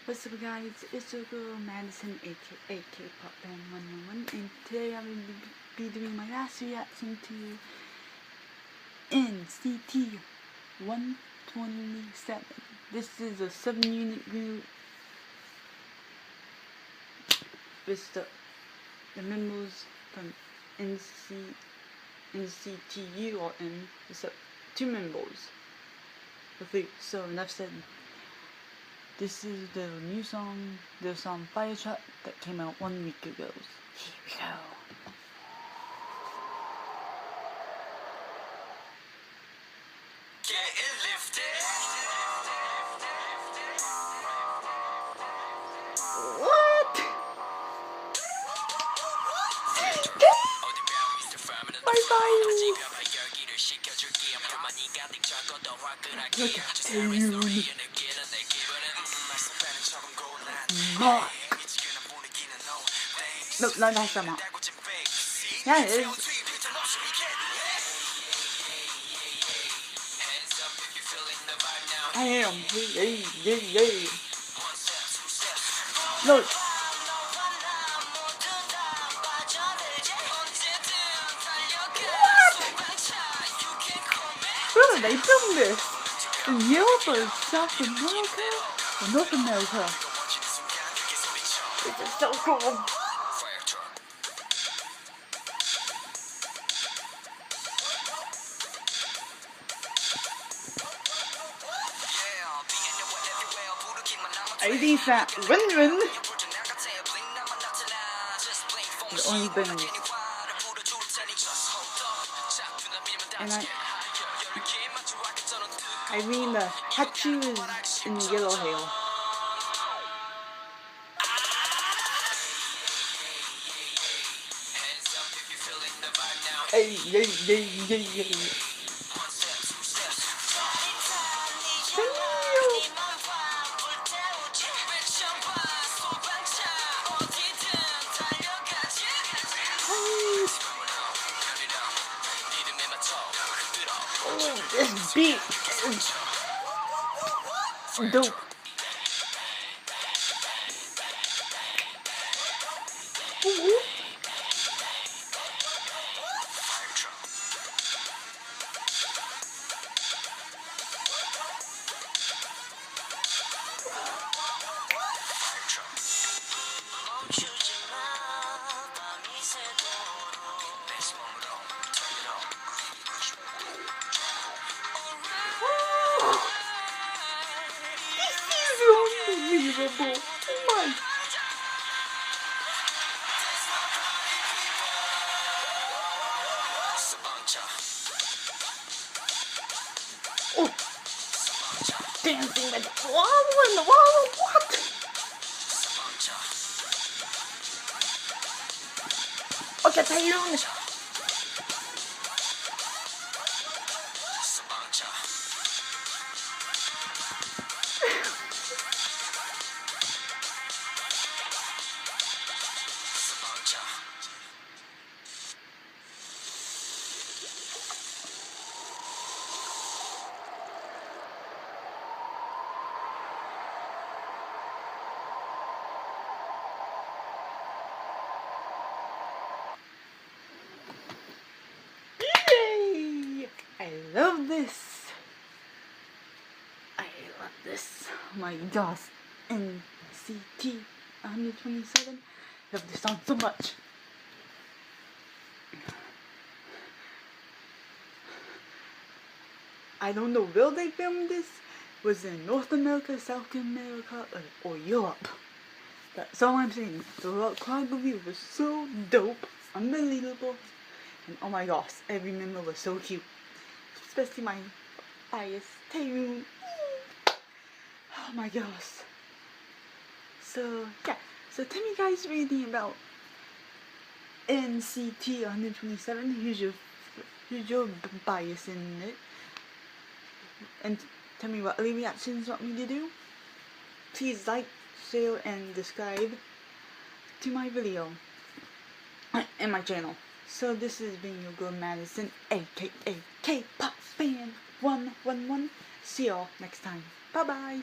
What's up guys, it's your girl Madison aka K-Pop Fan 111, and today I'm going to be doing my last reaction to NCT 127. This is a 7-unit group. It's the members from NCTU or N, except 2 members. Okay, so enough said. This is the new song, the song Fire Truck that came out 1 week ago. Here we go. What? Bye-bye. Look at you. Mark. No, that's not. Yeah, it is. I am. Yay. Look. Where did they film this? In Europe or South America? Or North America? This is so cool. I think that win-win. The only thing. And I mean the Hachu is in the yellow hail. Yay. Oh, this beat is dope. Unbelievable. Oh my. Oh. Dancing with the wall in the wall. What? Okay, Taylor. I love this. Oh my gosh. NCT 127. Love this song so much. I don't know where they filmed this. Was it in North America, South America, or Europe? That's all I'm saying. The rock choreography was so dope, unbelievable, and oh my gosh, every member was so cute. Especially my bias Taeyoon. Oh my gosh. So yeah. So tell me guys what you think about NCT 127. Who's your bias in it? And tell me what other reactions you want me to do. Please like, share, and subscribe to my video and my channel. So this has been your girl Madison, aka K-Pop Fan 111. See y'all next time. Bye bye.